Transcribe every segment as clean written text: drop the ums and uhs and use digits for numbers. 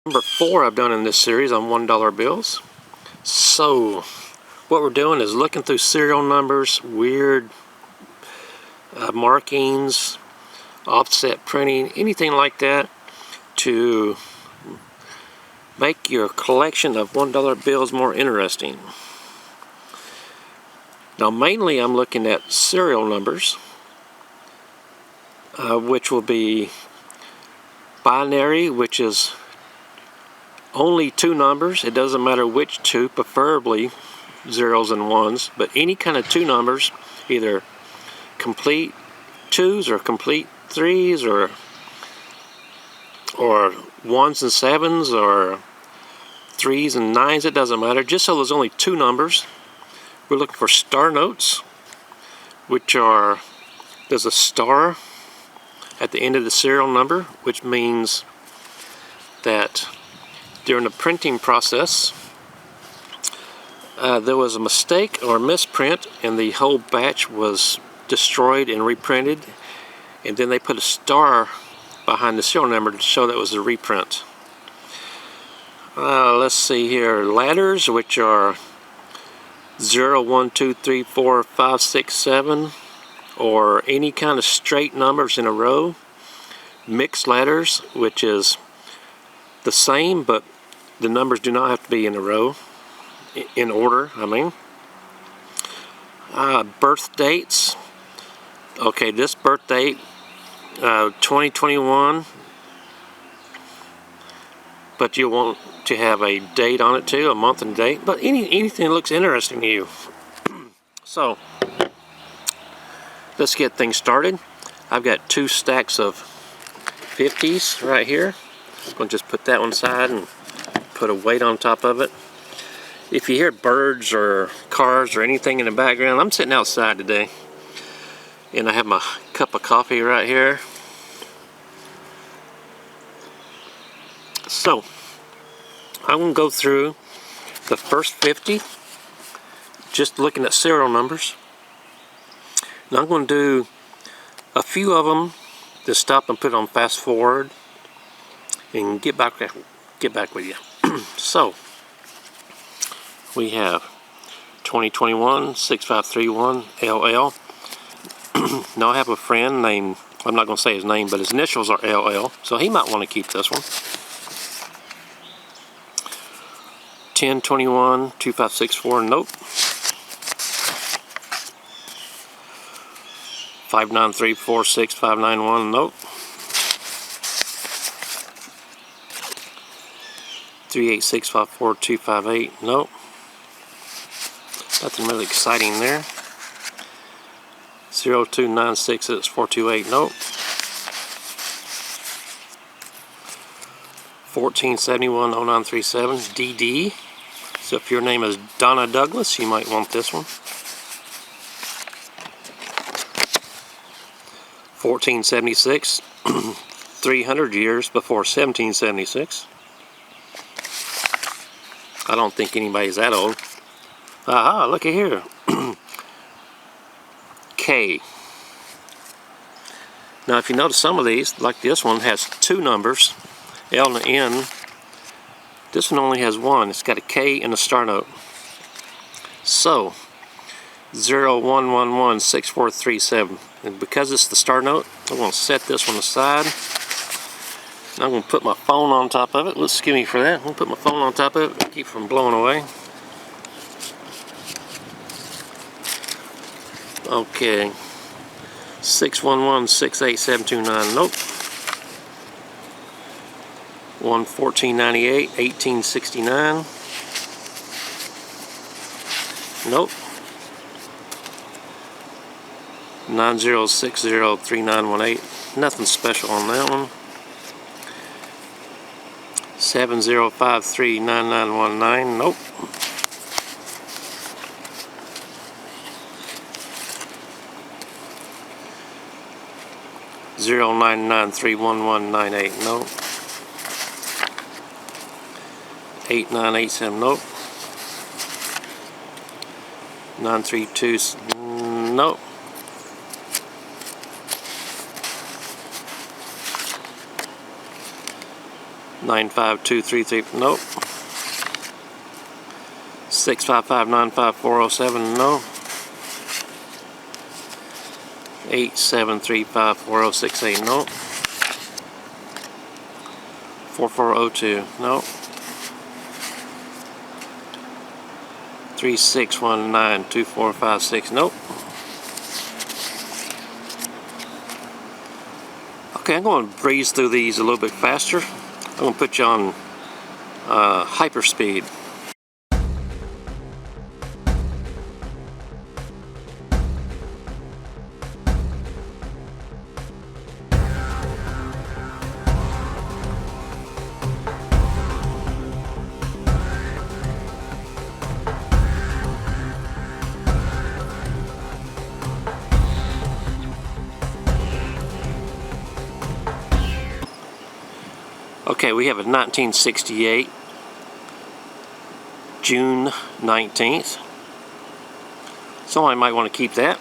Number 4 I've done in this series on $1 bills. So what we're doing is looking through serial numbers, weird markings, offset printing, anything like that to make your collection of $1 bills more interesting. Now mainly I'm looking at serial numbers, which will be binary, which is only 2 numbers. It doesn't matter which 2, preferably zeros and ones, but any kind of 2 numbers, either complete 2s or complete 3s or 1s and 7s or 3s and 9s, it doesn't matter. Just so there's only 2 numbers. We're looking for star notes, which are, there's a star at the end of the serial number, which means that during the printing process there was a mistake or misprint and the whole batch was destroyed and reprinted, and then they put a star behind the serial number to show that it was a reprint. Let's see here, ladders, which are 0, 1, 2, 3, 4, 5, 6, 7, or any kind of straight numbers in a row. Mixed ladders, which is the same, but the numbers do not have to be in a row, in order, I mean. Birth dates. Okay, this birth date, 2021, but you want to have a date on it too, a month and date, but anything that looks interesting to you. So, let's get things started. I've got 2 stacks of 50s right here. I'm going to just put that one aside and put a weight on top of it. If you hear birds or cars or anything in the background, I'm sitting outside today and I have my cup of coffee right here. So I'm going to go through the first 50 just looking at serial numbers. Now I'm going to do a few of them, just stop and put on fast forward and get back with you. So we have 2021 6531 LL. Now I have a friend named, I'm not going to say his name, but his initials are LL, so he might want to keep this one. 1021 2564, nope. 59346 nope. 38654 nope. Nothing really exciting there. 0296 428, nope. 1471 0937 DD. So if your name is Donna Douglas, you might want this one. 1476, 300 years before 1776. I don't think anybody's that old. Aha, look at here. K. Now if you notice, some of these, like this one, has 2 numbers, L and N. This one only has 1. It's got a K and a star note. So 01116437, and because it's the star note, I'm going to set this one aside. I'm going to put my phone on top of it. Let's excuse me for that. I'm going to put my phone on top of it, keep it from blowing away. Okay, 611-68729, nope. 11498 1869, nope. 90603918, nothing special on that one. 70539919, nope. 09931198, nope. 8987, nope. 932, nope. 9 95233, nope. 655954007, no. 87354068, no. 4402, no. 36192456, nope. Okay, I'm going to breeze through these a little bit faster. I'm going to put you on hyperspeed. Okay, we have a 1968, June 19th. Somebody might want to keep that.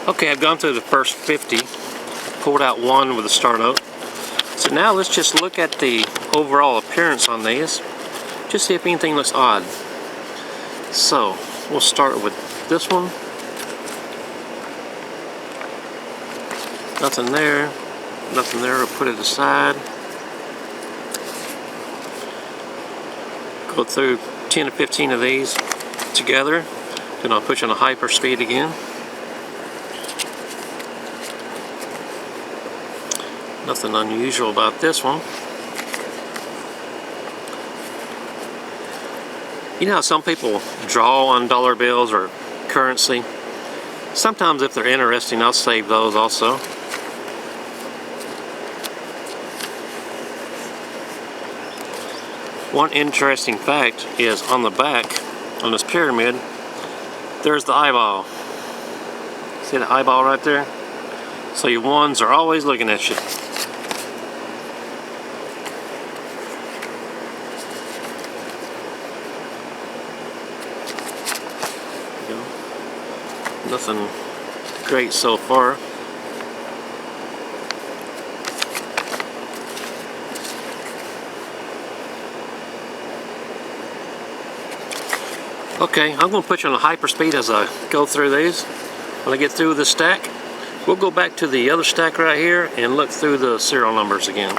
Okay, I've gone through the first 50, pulled out one with a star note. So now let's just look at the overall appearance on these, just see if anything looks odd. So, we'll start with this one. Nothing there, we'll put it aside. Go through 10 to 15 of these together, then I'll put you on a hyper speed again. Nothing unusual about this one. You know how some people draw on dollar bills or currency? Sometimes if they're interesting, I'll save those also. One interesting fact is on the back, on this pyramid, there's the eyeball. See the eyeball right there? So your ones are always looking at you. Nothing great so far. Okay, I'm going to put you on a hyperspeed as I go through these. When I get through this stack, we'll go back to the other stack right here and look through the serial numbers again.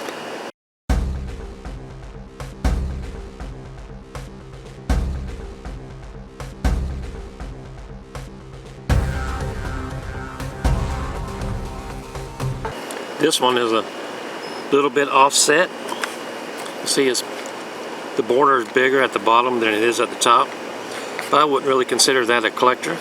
This one is a little bit offset. You see the border is bigger at the bottom than it is at the top, but I wouldn't really consider that a collector.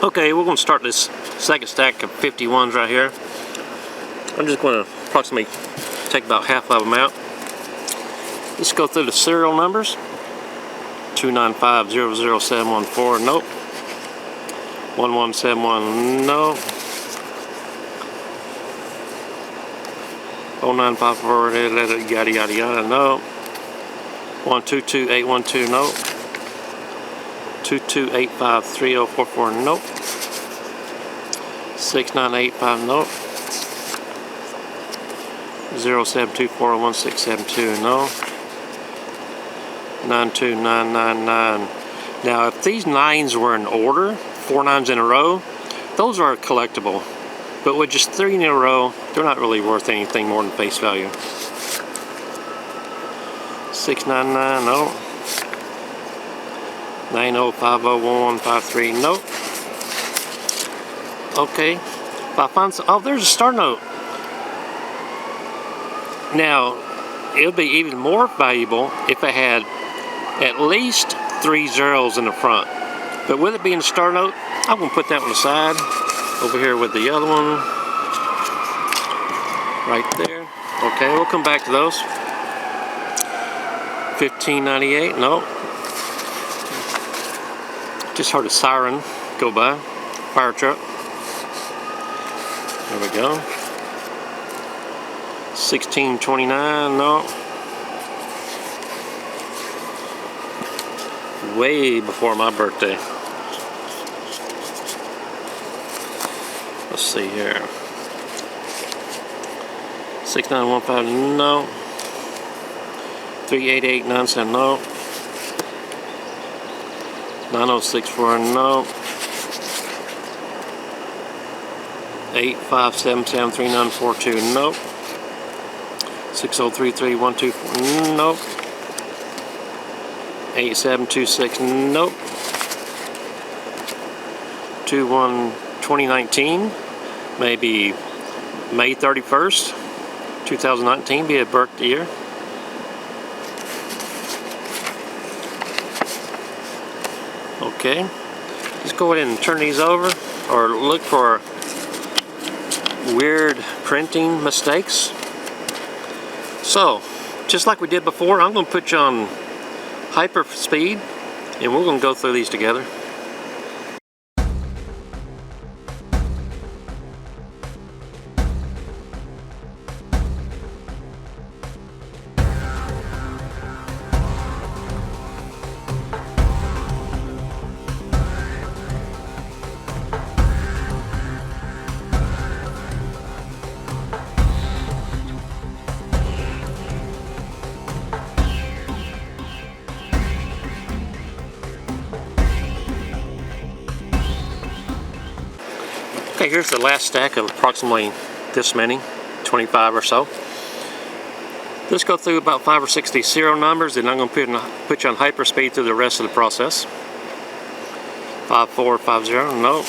Okay, we're going to start this second stack of 51s right here. I'm just going to approximately take about half of them out. Let's go through the serial numbers. 295-00714, nope. 1171, no. 0954, yada yada yada, no. 122812, nope. 22853044, nope. 6985, nope. 07241672, no. 92999. Now, if these 9s were in order, 4 9s in a row, those are collectible. But with just 3 in a row, they're not really worth anything more than face value. 699, no. 9050153, nope. Okay, if I find some, oh, there's a star note. Now, it would be even more valuable if it had at least 3 zeros in the front. But with it being a star note, I'm going to put that one aside. Over here with the other one. Right there. Okay, we'll come back to those. 1598, no. Just heard a siren go by. Fire truck. There we go. 1629, no. Way before my birthday. Let's see here. 6915, no. 38897, no. 9064, no. 85773942, nope. 6033124, nope. 8726, nope. 2019, maybe May 31st, 2019, be a birthday year. Okay, let's go ahead and turn these over, or look for weird printing mistakes. So, just like we did before, I'm going to put you on hyper speed, and we're going to go through these together. Okay, here's the last stack of approximately this many, 25 or so. Let's go through about 5 or 6 of these serial numbers, and I'm going to put you on hyperspeed through the rest of the process. 5450, no.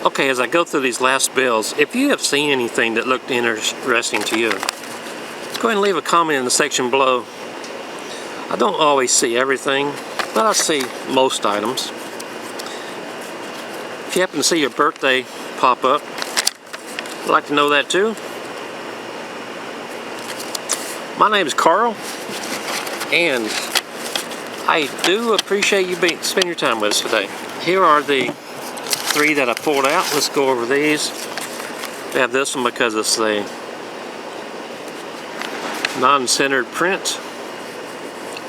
Okay, as I go through these last bills, if you have seen anything that looked interesting to you, go ahead and leave a comment in the section below. I don't always see everything, but I see most items. If you happen to see your birthday pop up, I'd like to know that too. My name is Carl, and I do appreciate you spending your time with us today. Here are the 3 that I pulled out. Let's go over these. We have this one because it's a non-centered print.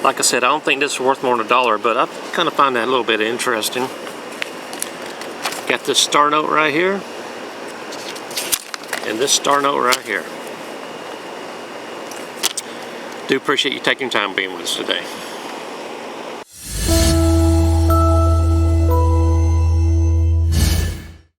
Like I said, I don't think this is worth more than $1, but I kind of find that a little bit interesting. Got this star note right here, and this star note right here. Do appreciate you taking time being with us today.